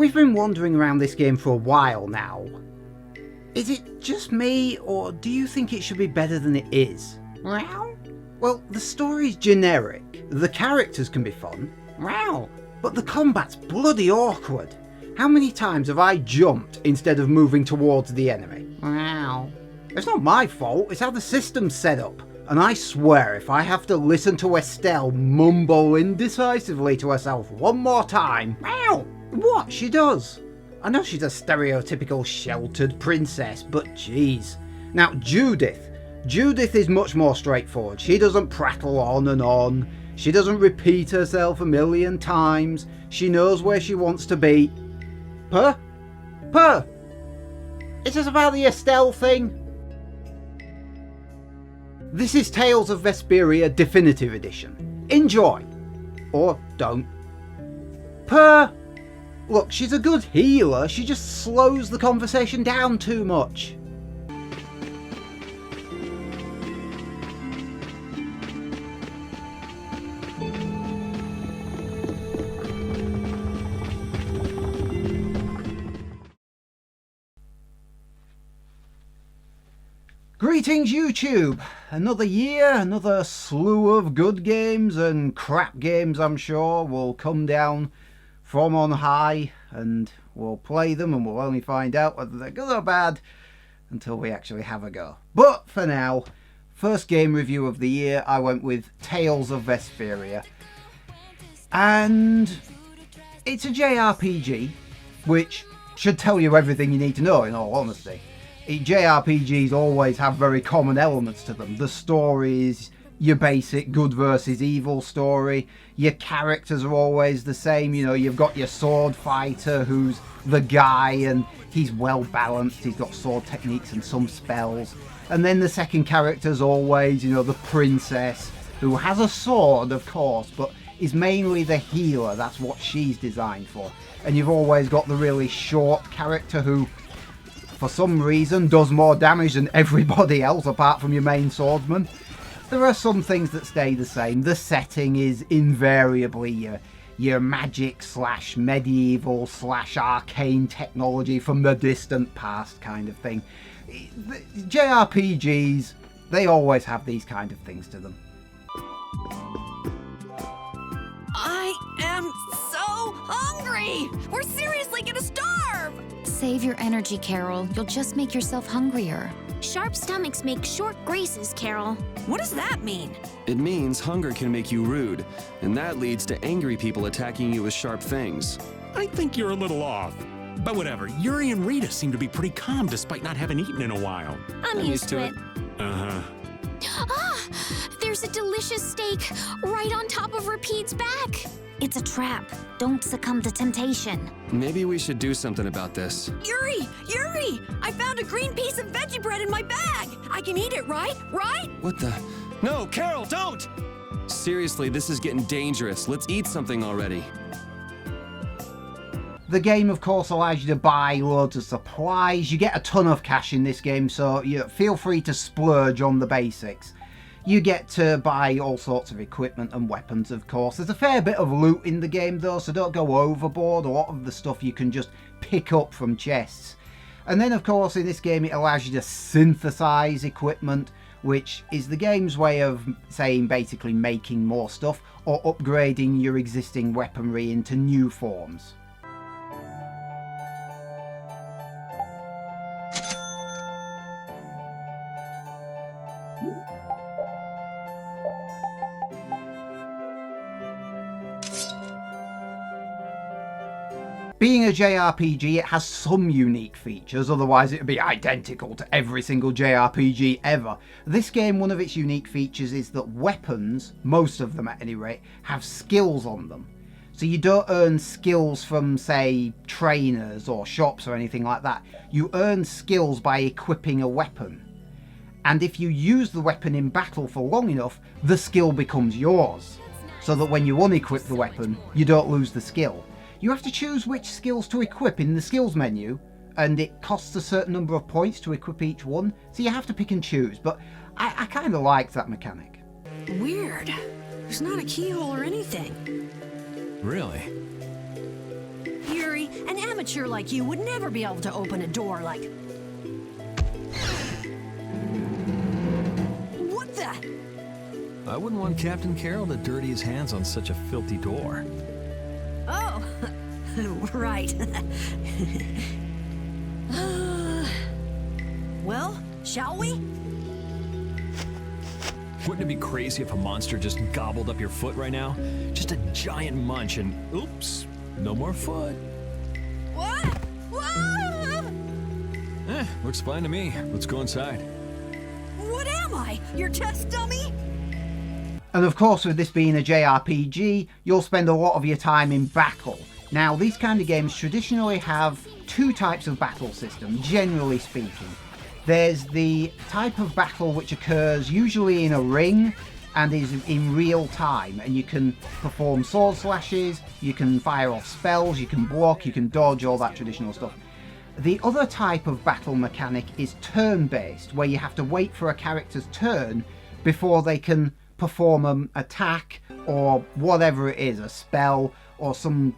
We've been wandering around this game for a while now. Is it just me, or do you think it should be better than it is? Well, the story's generic, the characters can be fun, but the combat's bloody awkward. How many times have I jumped instead of moving towards the enemy? It's not my fault, it's how the system's set up. And I swear if I have to listen to Estelle mumble indecisively to herself one more time, what she does. I know she's a stereotypical sheltered princess, but geez. Now Judith is much more straightforward. She doesn't prattle on and on. She doesn't repeat herself a million times. She knows where she wants to be. Puh? Is this about the Estelle thing? This is Tales of Vesperia Definitive Edition. Enjoy. Or don't. Puh! Look, she's a good healer, she just slows the conversation down too much. Greetings YouTube! Another year, another slew of good games and crap games I'm sure will come down from on high, and we'll play them and we'll only find out whether they're good or bad until we actually have a go. But for now, first game review of the year, I went with Tales of Vesperia. And it's a JRPG, which should tell you everything you need to know in all honesty. JRPGs always have very common elements to them. The story is your basic good versus evil story. Your characters are always the same. You know, you've got your sword fighter who's the guy and he's well balanced. He's got sword techniques and some spells. And then the second character's always, you know, the princess who has a sword, of course, but is mainly the healer. That's what she's designed for. And you've always got the really short character who, for some reason, does more damage than everybody else apart from your main swordsman. There are some things that stay the same. The setting is invariably your magic / medieval / arcane technology from the distant past kind of thing. JRPGs, they always have these kind of things to them. I am so hungry! We're seriously gonna starve! Save your energy, Carol. You'll just make yourself hungrier. Sharp stomachs make short graces, Carol. What does that mean? It means hunger can make you rude, and that leads to angry people attacking you with sharp things. I think you're a little off. But whatever, Yuri and Rita seem to be pretty calm despite not having eaten in a while. I'm used to it. Uh-huh. Ah! There's a delicious steak right on top of Rapide's back. It's a trap. Don't succumb to temptation. Maybe we should do something about this. Yuri! I found a green piece of veggie bread in my bag! I can eat it, right? What the? No, Carol, don't! Seriously, this is getting dangerous. Let's eat something already. The game, of course, allows you to buy loads of supplies. You get a ton of cash in this game, so you feel free to splurge on the basics. You get to buy all sorts of equipment and weapons, of course. There's a fair bit of loot in the game, though, so don't go overboard. A lot of the stuff you can just pick up from chests. And then, of course, in this game, it allows you to synthesize equipment, which is the game's way of saying basically making more stuff or upgrading your existing weaponry into new forms. Being a JRPG, it has some unique features, otherwise it would be identical to every single JRPG ever. This game, one of its unique features is that weapons, most of them at any rate, have skills on them. So you don't earn skills from, say, trainers or shops or anything like that. You earn skills by equipping a weapon. And if you use the weapon in battle for long enough, the skill becomes yours. So that when you unequip the weapon, you don't lose the skill. You have to choose which skills to equip in the skills menu, and it costs a certain number of points to equip each one, so you have to pick and choose, but I kind of like that mechanic. Weird. There's not a keyhole or anything. Really? Yuri, An amateur like you would never be able to open a door like... What the? I wouldn't want Captain Carroll to dirty his hands on such a filthy door. Oh, right. Well, shall we? Wouldn't it be crazy if a monster just gobbled up your foot right now? Just a giant munch and oops, no more foot. What? Whoa! Looks fine to me. Let's go inside. What am I? Your test dummy? And of course, with this being a JRPG, you'll spend a lot of your time in battle. Now, these kind of games traditionally have two types of battle system, generally speaking. There's the type of battle which occurs usually in a ring and is in real time, and you can perform sword slashes, you can fire off spells, you can block, you can dodge, all that traditional stuff. The other type of battle mechanic is turn-based, where you have to wait for a character's turn before they can perform an attack or whatever it is, a spell, or some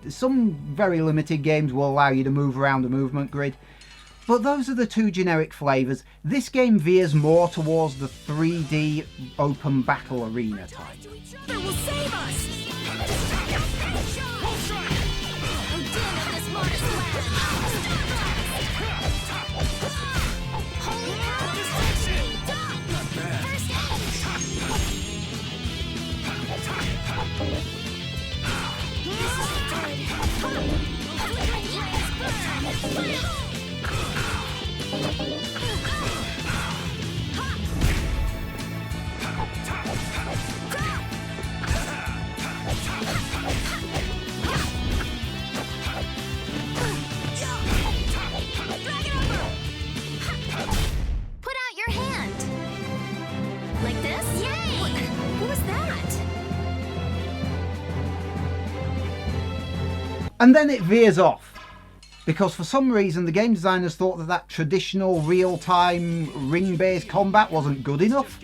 very limited games will allow you to move around the movement grid. But those are the two generic flavours. This game veers more towards the 3D open battle arena type. Each other will save us! Put out your hand. Like this? Yay! What was that? And then it veers off. Because for some reason the game designers thought that traditional real-time ring-based combat wasn't good enough.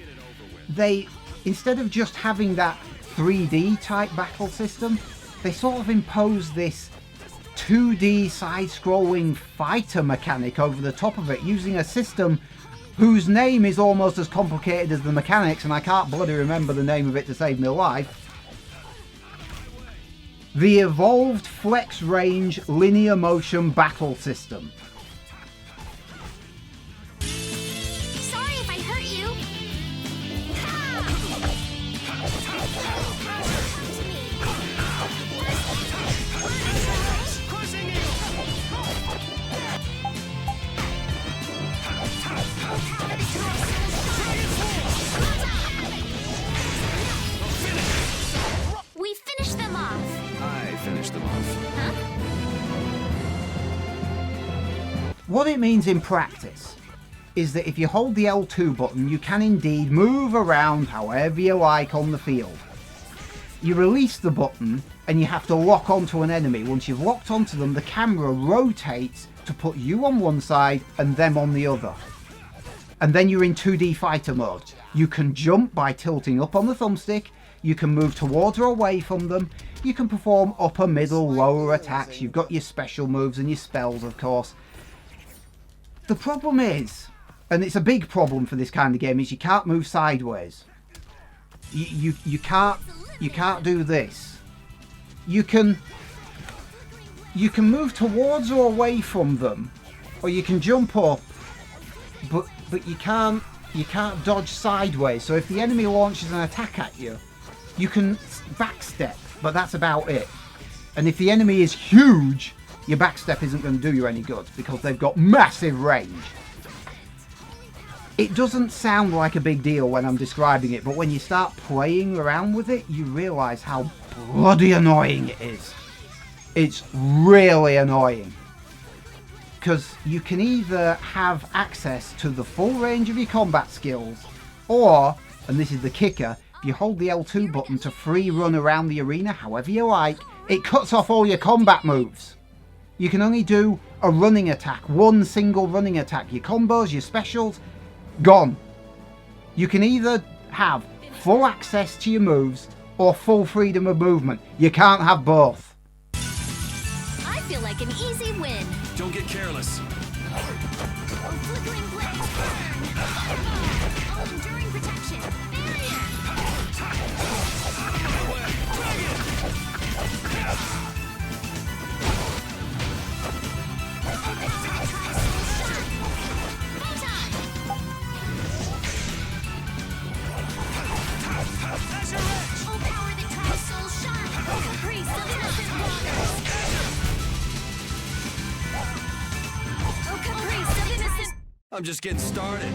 They, instead of just having that 3D type battle system, they sort of imposed this 2D side-scrolling fighter mechanic over the top of it, using a system whose name is almost as complicated as the mechanics, and I can't bloody remember the name of it to save my life. The Evolved Flex Range Linear Motion Battle System. Sorry if I hurt you. We finished them off. I finished them off. Huh? What it means in practice is that if you hold the L2 button, you can indeed move around however you like on the field. You release the button and you have to lock onto an enemy. Once you've locked onto them, the camera rotates to put you on one side and them on the other. And then you're in 2D fighter mode. You can jump by tilting up on the thumbstick, you can move towards or away from them, you can perform upper, middle, lower attacks, you've got your special moves and your spells, of course. The problem is, and it's a big problem for this kind of game, is you can't move sideways. You can't do this. You can move towards or away from them, or you can jump up, but you can't dodge sideways. So if the enemy launches an attack at you, you can backstep, but that's about it. And if the enemy is huge, your backstep isn't going to do you any good because they've got massive range. It doesn't sound like a big deal when I'm describing it, but when you start playing around with it, you realise how bloody annoying it is. It's really annoying. Because you can either have access to the full range of your combat skills, or, and this is the kicker, if you hold the L2 button to free run around the arena however you like, it cuts off all your combat moves. You can only do a running attack, one single running attack. Your combos, your specials, gone. You can either have full access to your moves or full freedom of movement. You can't have both. I feel like an easy Don't get careless. Oh, flickering blades burn! Fireball! Oh, enduring protection! Barrier! Oh, power that tries soul shine! Oh, caprice of innocent waters! Oh, caprice of innocent... I'm just getting started.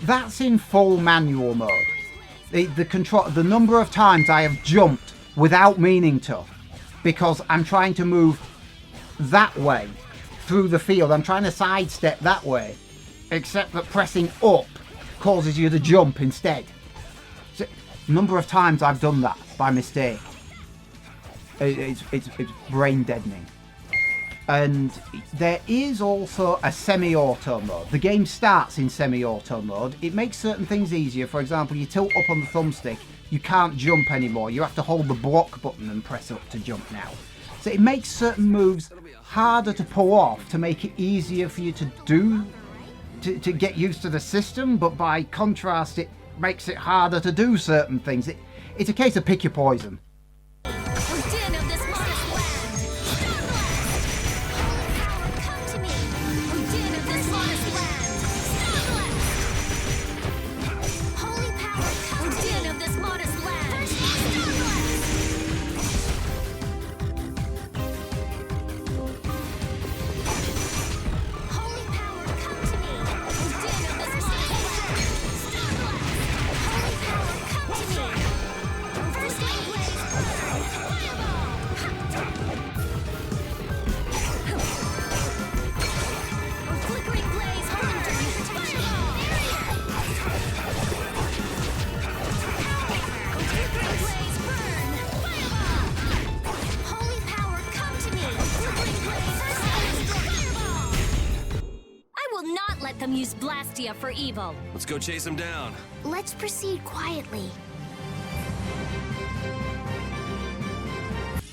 That's in full manual mode. The number of times I have jumped without meaning to, because I'm trying to move that way through the field. I'm trying to sidestep that way, except that pressing up causes you to jump instead. So, number of times I've done that by mistake. It's brain deadening. And there is also a semi-auto mode. The game starts in semi-auto mode. It makes certain things easier. For example, you tilt up on the thumbstick, you can't jump anymore. You have to hold the block button and press up to jump now. So it makes certain moves harder to pull off to make it easier for you to do, to get used to the system, but by contrast it makes it harder to do certain things. It's a case of pick your poison. Them use Blastia for evil. Let's go chase him down. Let's proceed quietly.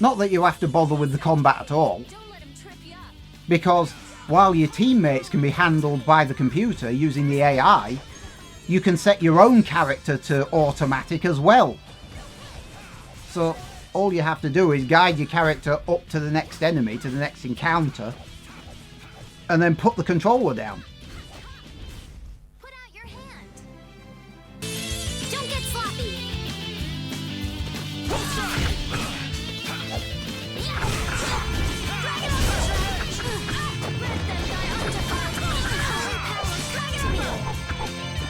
Not that you have to bother with the combat at all, Don't let him trip you up. because while your teammates can be handled by the computer using the AI, you can set your own character to automatic as well. So all you have to do is guide your character up to the next enemy, to the next encounter, and then put the controller down. Put out your hand. Don't get sloppy.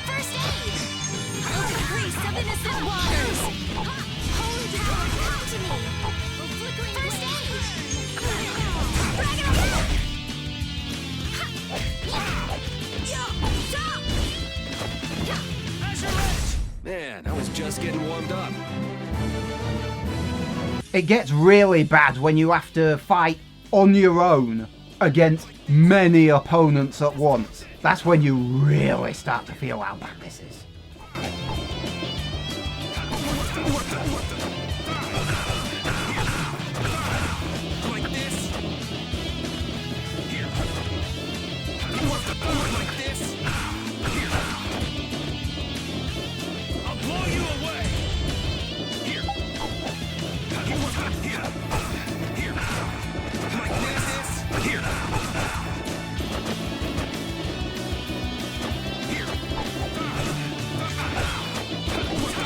First aid. Oh, caprice of innocent waters. Holy power, come to me. First aid. Drag it on. Man, I was just getting warmed up. It gets really bad when you have to fight on your own against many opponents at once. That's when you really start to feel how bad this is. Like this. Here. Like this. Here. I'll blow you away. Here. Here. Here. Like this. Here. Here.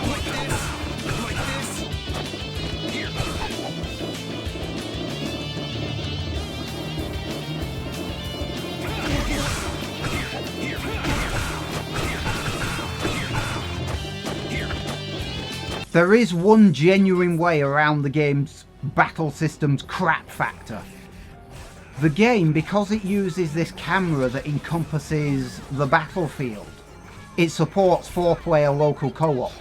Like this. Like this. Here. There is one genuine way around the game's battle system's crap factor. The game, because it uses this camera that encompasses the battlefield, it supports 4-player local co-op.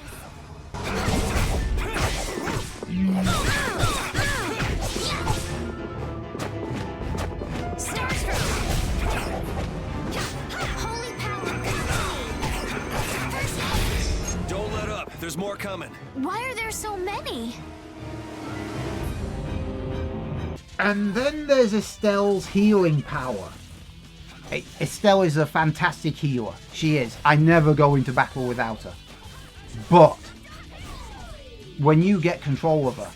Don't let up. There's more coming. Why are there so many? And then there's Estelle's healing power. Estelle is a fantastic healer. She is. I never go into battle without her. But when you get control of her,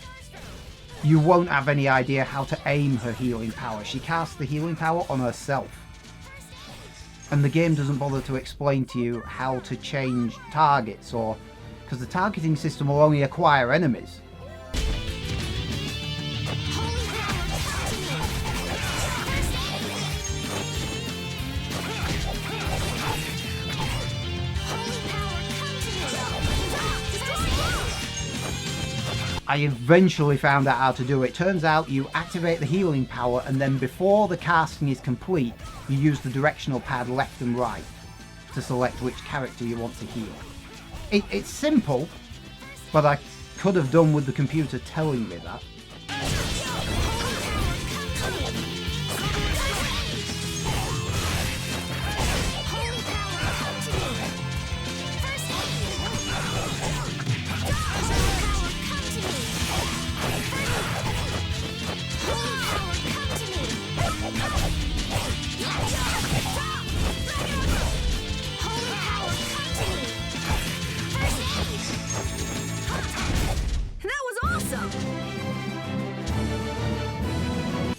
you won't have any idea how to aim her healing power. She casts the healing power on herself. And the game doesn't bother to explain to you how to change targets, or because the targeting system will only acquire enemies. I eventually found out how to do it. Turns out you activate the healing power, and then before the casting is complete, you use the directional pad left and right to select which character you want to heal. It's simple, but I could have done with the computer telling me that.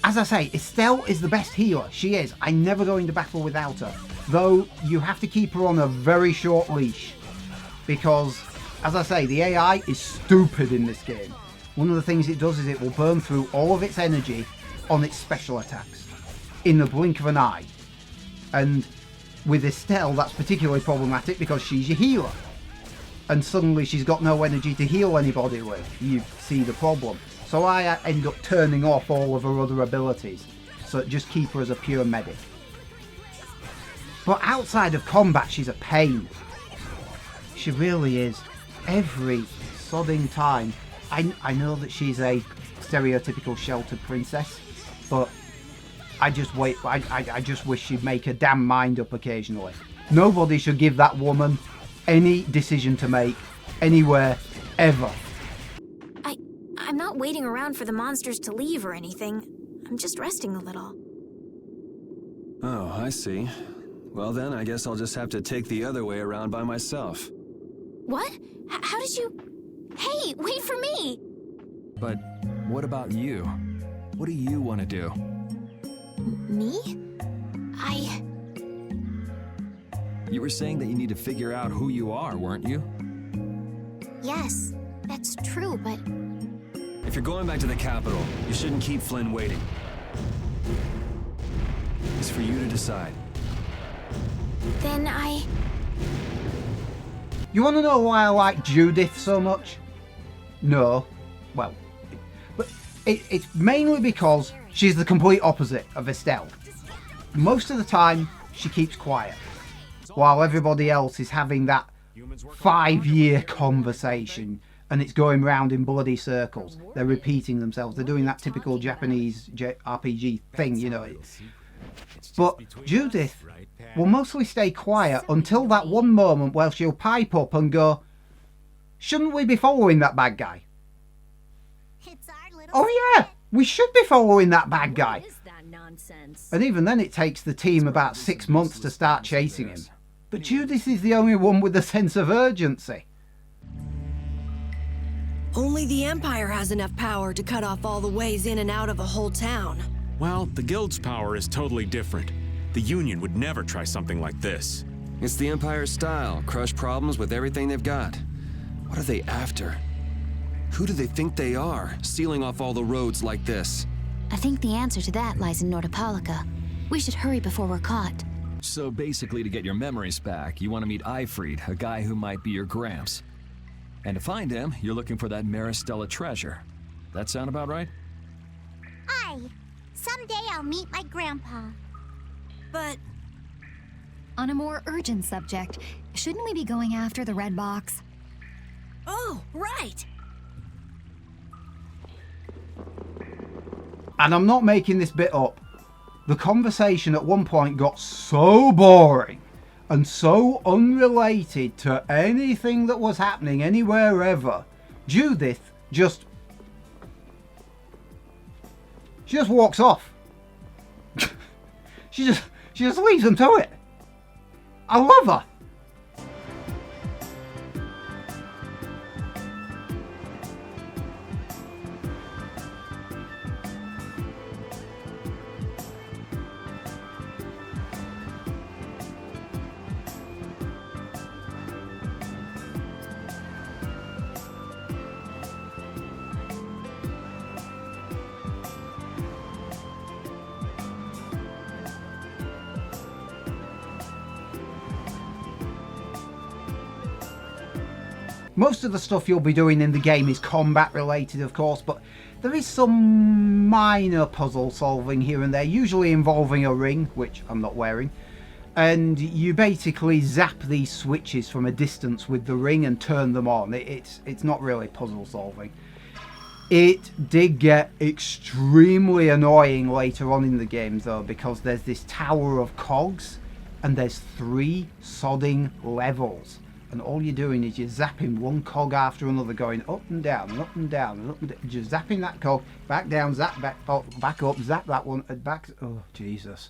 As I say, Estelle is the best healer. She is. I never go into battle without her. Though, you have to keep her on a very short leash. Because, as I say, the AI is stupid in this game. One of the things it does is it will burn through all of its energy on its special attacks. In the blink of an eye. And with Estelle, that's particularly problematic because she's your healer. And suddenly she's got no energy to heal anybody with. You see the problem. So I end up turning off all of her other abilities, so just keep her as a pure medic. But outside of combat, she's a pain. She really is. Every sodding time. I know that she's a stereotypical sheltered princess, but I just wish she'd make her damn mind up occasionally. Nobody should give that woman any decision to make anywhere, ever. I'm not waiting around for the monsters to leave or anything. I'm just resting a little. Oh, I see. Well then, I guess I'll just have to take the other way around by myself. What? How did you... Hey, wait for me! But what about you? What do you want to do? Me? You were saying that you need to figure out who you are, weren't you? Yes, that's true, but... If you're going back to the capital, you shouldn't keep Flynn waiting. It's for you to decide. Then You want to know why I like Judith so much? No. Well, but it's mainly because she's the complete opposite of Estelle. Most of the time, she keeps quiet, while everybody else is having that 5-year conversation, and it's going round in bloody circles. They're repeating themselves. They're doing that typical Japanese RPG thing, you know. But Judith will mostly stay quiet until that one moment where she'll pipe up and go, "Shouldn't we be following that bad guy?" It's our little... Oh yeah, we should be following that bad guy. What is that nonsense? And even then it takes the team about 6 months to start chasing him. But Judith is the only one with a sense of urgency. Only the Empire has enough power to cut off all the ways in and out of a whole town. Well, the Guild's power is totally different. The Union would never try something like this. It's the Empire's style, crush problems with everything they've got. What are they after? Who do they think they are, sealing off all the roads like this? I think the answer to that lies in Nordopolica. We should hurry before we're caught. So basically, to get your memories back, you want to meet Eifried, a guy who might be your Gramps. And to find him, you're looking for that Maristella treasure. That sound about right? Aye. Someday I'll meet my grandpa. But On a more urgent subject, shouldn't we be going after the red box? oh, right. And I'm not making this bit up. The conversation at one point got so boring and so unrelated to anything that was happening anywhere ever. Judith just walks off. she just leaves them to it. I love her. Most of the stuff you'll be doing in the game is combat related, of course, but there is some minor puzzle solving here and there, usually involving a ring, which I'm not wearing. And you basically zap these switches from a distance with the ring and turn them on. It's not really puzzle solving. It did get extremely annoying later on in the game though, because there's this tower of cogs and there's 3 sodding levels. And all you're doing is you're zapping one cog after another, going up and down and up and down and up and down. Just zapping that cog, back down, zap back up, zap that one, and back. Oh, Jesus.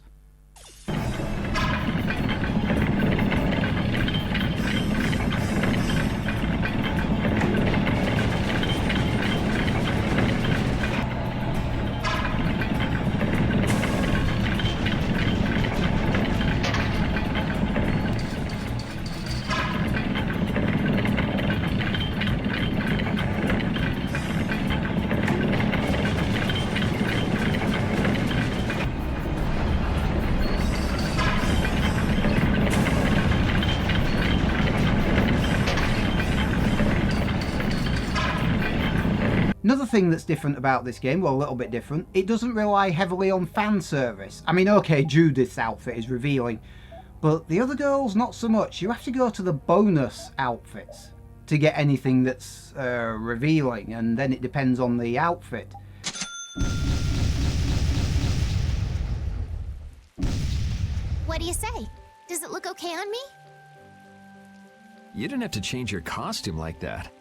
Another thing that's different about this game, well, a little bit different, it doesn't rely heavily on fan service. I mean, okay, Judith's outfit is revealing, but the other girls, not so much. You have to go to the bonus outfits to get anything that's revealing, and then it depends on the outfit. What do you say? Does it look okay on me? You didn't have to change your costume like that.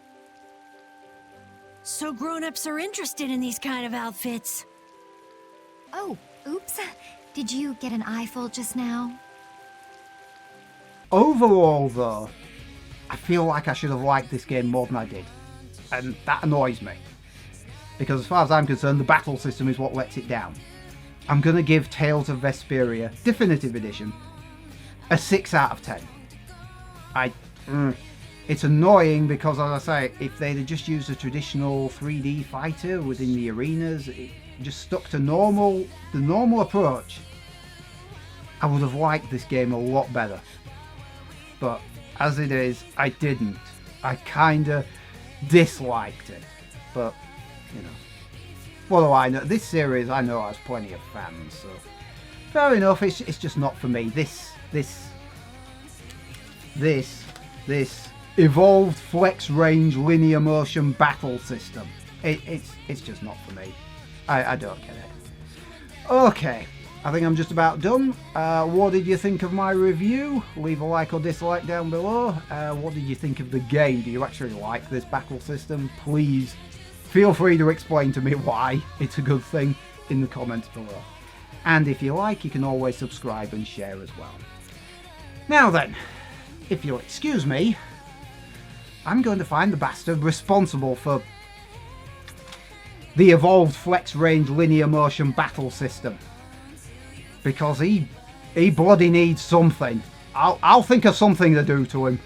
So grown-ups are interested in these kind of outfits. Oh, oops. Did you get an eyeful just now? Overall, though, I feel like I should have liked this game more than I did. And that annoys me. Because as far as I'm concerned, the battle system is what lets it down. I'm going to give Tales of Vesperia Definitive Edition a 6 out of 10. It's annoying because, as I say, if they'd have just used a traditional 3D fighter within the arenas, it just stuck to the normal approach, I would have liked this game a lot better. But as it is, I didn't. I kinda disliked it. But, you know, what do I know? This series, I know has plenty of fans, so fair enough. It's just not for me. This evolved flex range linear motion battle system. It's just not for me. I don't get it. Okay, I think I'm just about done. What did you think of my review? Leave a like or dislike down below. What did you think of the game? Do you actually like this battle system? Please feel free to explain to me why it's a good thing in the comments below. And if you like, you can always subscribe and share as well. Now then, if you'll excuse me, I'm going to find the bastard responsible for the evolved flex range linear motion battle system, because he bloody needs something. I'll think of something to do to him.